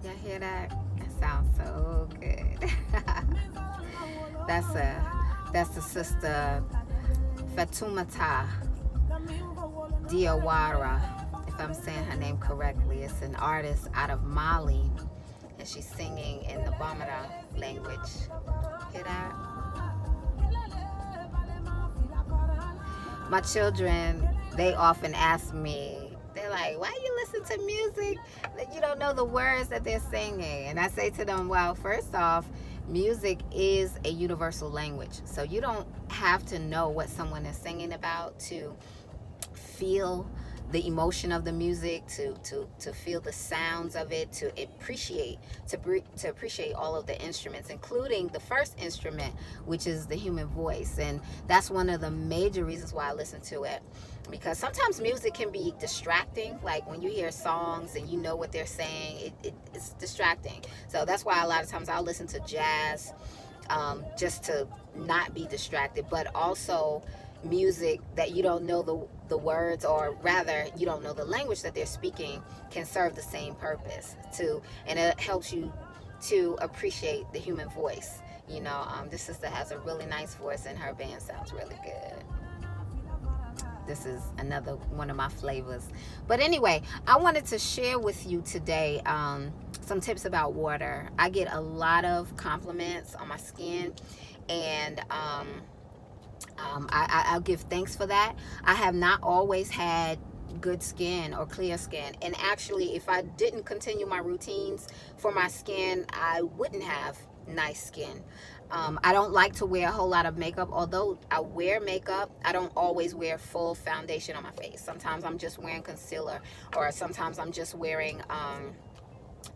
Y'all hear that? That sounds so good. that's a that's the sister Fatumata Diawara, if I'm saying her name correctly. It's an artist out of Mali, and she's singing in the Bamara language. Hear that? My children, they often ask me, they're like, why you listen to music that you don't know the words that they're singing? And I say to them, well, first off, music is a universal language. So you don't have to know what someone is singing about to feel the emotion of the music, to feel the sounds of it, to appreciate all of the instruments, including the first instrument, which is the human voice. And that's one of the major reasons why I listen to it, because sometimes music can be distracting. Like when you hear songs and you know what they're saying, it's distracting. So that's why a lot of times I'll listen to jazz, just to not be distracted, but also music that you don't know the words, or rather you don't know the language that they're speaking, can serve the same purpose too, and it helps you to appreciate the human voice. This sister has a really nice voice, and her band sounds really good. This is another one of my flavors. But anyway, I wanted to share with you today some tips about water. I get a lot of compliments on my skin, and I'll give thanks for that. I have not always had good skin or clear skin, and actually, if I didn't continue my routines for my skin, I wouldn't have nice skin. I don't like to wear a whole lot of makeup. Although I wear makeup, I don't always wear full foundation on my face. Sometimes I'm just wearing concealer, or sometimes I'm just wearing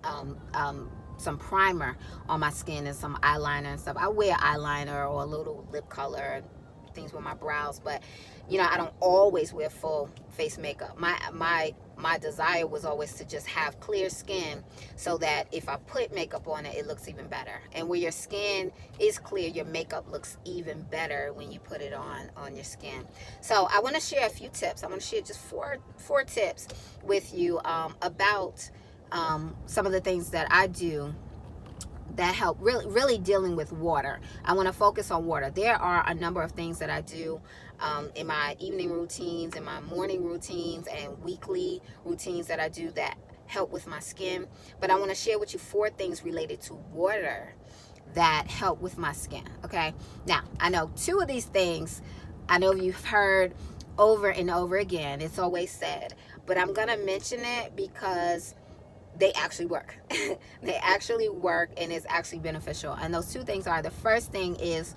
some primer on my skin and some eyeliner and stuff. I wear eyeliner or a little lip color, things with my brows, but I don't always wear full face makeup. My desire was always to just have clear skin, so that if I put makeup on it, it looks even better. And where your skin is clear, your makeup looks even better when you put it on your skin. So I want to share a few tips. I want to share just four tips with you about some of the things that I do that help really dealing with water. I want to focus on water. There are a number of things that I do in my evening routines, in my morning routines, and weekly routines that I do that help with my skin. But I want to share with you 4 things related to water that help with my skin. Okay, now I know 2 of these things I know you've heard over and over again. It's always said, but I'm gonna mention it because they actually work. They actually work, and it's actually beneficial. And those 2 things are, the first thing is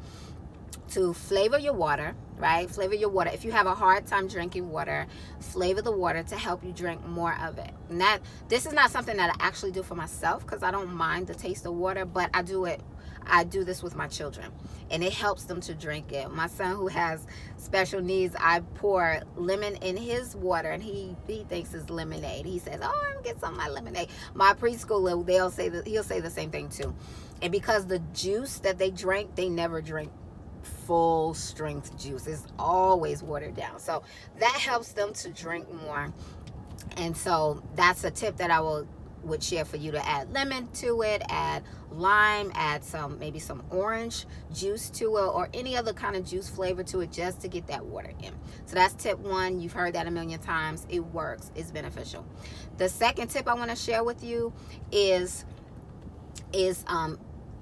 to flavor your water, right? Flavor your water. If you have a hard time drinking water, flavor the water to help you drink more of it. And this is not something that I actually do for myself, because I don't mind the taste of water, but I do this with my children, and it helps them to drink it. My son, who has special needs, I pour lemon in his water, and he thinks it's lemonade. He says, "Oh, I'm gonna get some of my lemonade." My preschooler, he'll say the same thing too. And because the juice that they drink, they never drink full strength juice. It's always watered down. So that helps them to drink more. And so that's a tip that I would share for you, to add lemon to it, add lime, add maybe some orange juice to it, or any other kind of juice flavor to it, just to get that water in. So that's tip 1. You've heard that a million times. It works. It's beneficial. The second tip I want to share with you is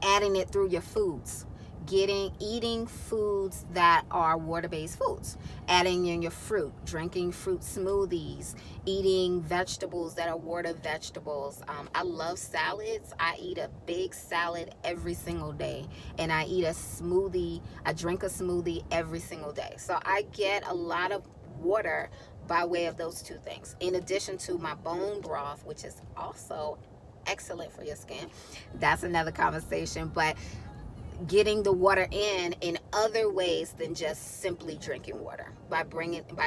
adding it through your foods. Eating foods that are water-based foods, adding in your fruit, drinking fruit smoothies, eating vegetables that are water vegetables. I love salads. I eat a big salad every single day, and I drink a smoothie every single day. So I get a lot of water by way of those 2 things, in addition to my bone broth, which is also excellent for your skin. That's another conversation, but getting the water in other ways than just simply drinking water, by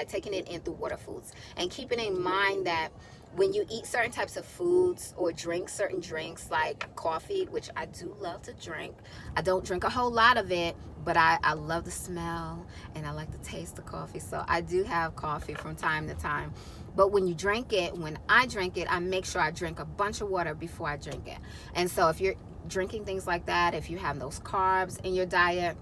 taking it in through water foods. And keeping in mind that when you eat certain types of foods or drink certain drinks like coffee, which I do love to drink. I don't drink a whole lot of it, but I love the smell and I like the taste of coffee. So I do have coffee from time to time. But when you drink it, when I drink it, I make sure I drink a bunch of water before I drink it. And so if you're drinking things like that, if you have those carbs in your diet,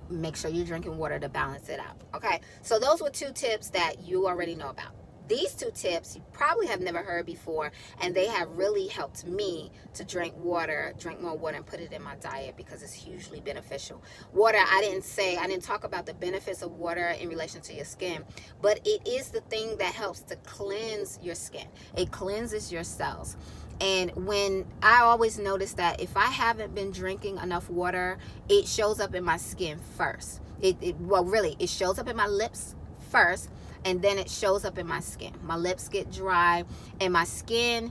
make sure you're drinking water to balance it out. Okay, so those were 2 tips that you already know about. These 2 tips you probably have never heard before, and they have really helped me to drink more water, and put it in my diet because it's hugely beneficial. Water, I didn't talk about the benefits of water in relation to your skin, but it is the thing that helps to cleanse your skin. It cleanses your cells. And when I always notice that if I haven't been drinking enough water, it shows up in my skin first. It shows up in my lips first, and then it shows up in my skin. My lips get dry and my skin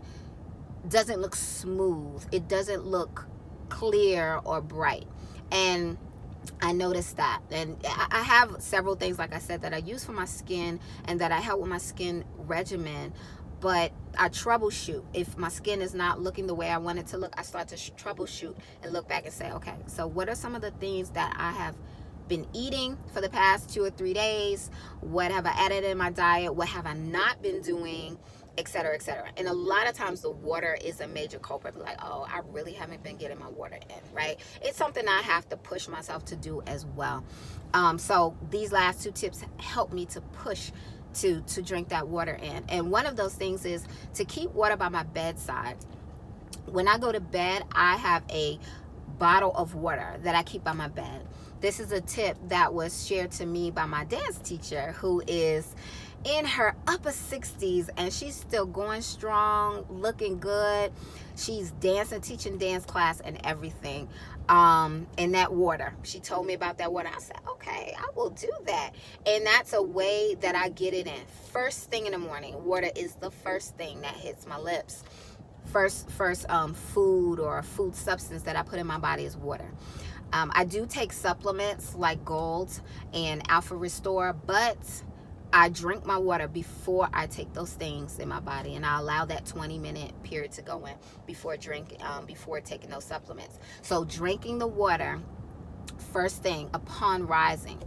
doesn't look smooth. It doesn't look clear or bright. And I noticed that. And I have several things, like I said, that I use for my skin and that I help with my skin regimen. But I troubleshoot. If my skin is not looking the way I want it to look, I start to troubleshoot and look back and say, okay, so what are some of the things that I have been eating for the past 2 or 3 days? What have I added in my diet? What have I not been doing? Etc., etc. And a lot of times the water is a major culprit. Like, oh, I really haven't been getting my water in, right? It's something I have to push myself to do as well. So these last 2 tips help me to push to drink that water in. And one of those things is to keep water by my bedside. When I go to bed, I have a bottle of water that I keep by my bed. This is a tip that was shared to me by my dance teacher, who is in her upper 60s, and she's still going strong, looking good. She's dancing, teaching dance class and everything. And that water, she told me about that water. I said, okay, I will do that. And that's a way that I get it in. First thing in the morning, water is the first thing that hits my lips. First food or food substance that I put in my body is water. I do take supplements like Gold and Alpha Restore, but I drink my water before I take those things in my body, and I allow that 20-minute period to go in before taking those supplements. So drinking the water first thing upon rising.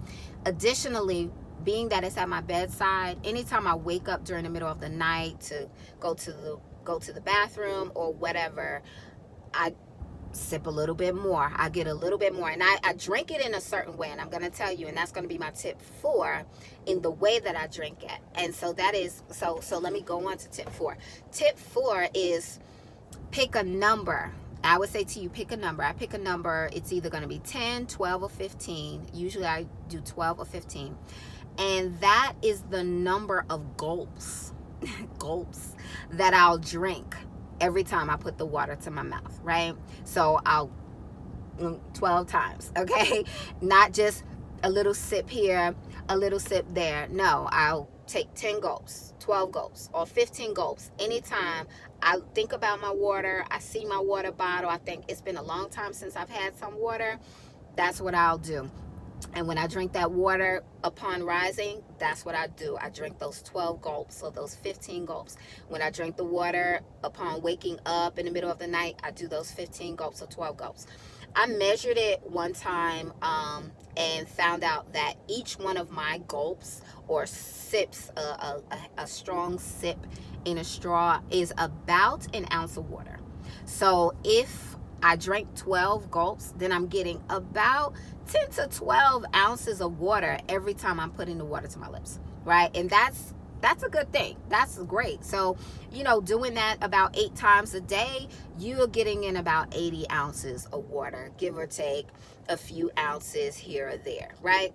Additionally, being that it's at my bedside, anytime I wake up during the middle of the night to go to the bathroom or whatever, I sip a little bit more. I get a little bit more, and I drink it in a certain way, and I'm going to tell you, and that's going to be my tip 4 in the way that I drink it. And so that is, so let me go on to tip 4. Tip 4 is pick a number. I would say to you, pick a number. I pick a number. It's either going to be 10, 12, or 15. Usually I do 12 or 15. And that is the number of gulps that I'll drink every time I put the water to my mouth, right? So I'll 12 times, okay? Not just a little sip here, a little sip there. No, I'll take 10 gulps, 12 gulps, or 15 gulps. Anytime I think about my water, I see my water bottle, I think it's been a long time since I've had some water, that's what I'll do. And when I drink that water upon rising, that's what I do. I drink those 12 gulps or those 15 gulps. When I drink the water upon waking up in the middle of the night, I do those 15 gulps or 12 gulps. I measured it one time and found out that each one of my gulps or sips, a strong sip in a straw, is about an ounce of water. So if I drank 12 gulps, then I'm getting about 10 to 12 ounces of water every time I'm putting the water to my lips, right? And that's a good thing. That's great. So, doing that about 8 times a day, you're getting in about 80 ounces of water, give or take a few ounces here or there, right?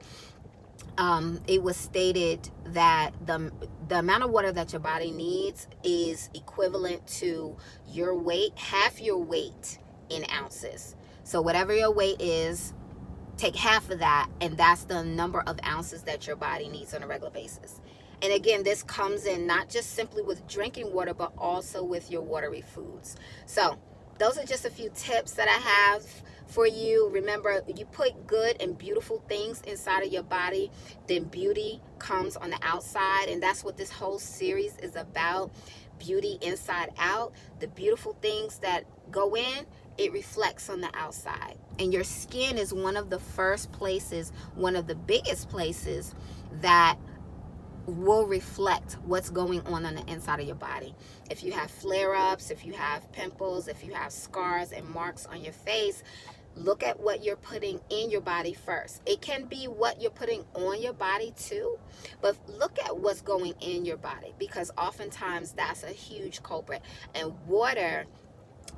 It was stated that the amount of water that your body needs is equivalent to your weight, half your weight in ounces. So whatever your weight is, take half of that, and that's the number of ounces that your body needs on a regular basis. And again, this comes in not just simply with drinking water, but also with your watery foods. So those are just a few tips that I have for you. Remember, you put good and beautiful things inside of your body, then beauty comes on the outside. And that's what this whole series is about. beauty inside out, the beautiful things that go in, it reflects on the outside. And your skin is one of the first places, one of the biggest places that will reflect what's going on the inside of your body. If you have flare-ups, if you have pimples, if you have scars and marks on your face, look at what you're putting in your body first. It can be what you're putting on your body too, but look at what's going in your body, because oftentimes that's a huge culprit. And water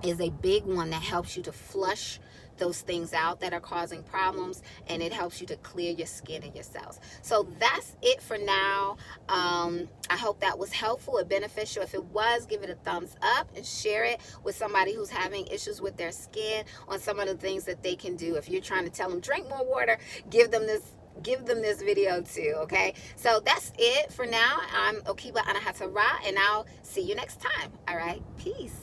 is a big one that helps you to flush those things out that are causing problems, and it helps you to clear your skin and your cells. So that's it for now. I hope that was helpful or beneficial. If it was, give it a thumbs up and share it with somebody who's having issues with their skin on some of the things that they can do. If you're trying to tell them drink more water, give them this video too. Okay, so that's it for now. I'm OKeba Anahata Ra, and I'll see you next time. All right, peace.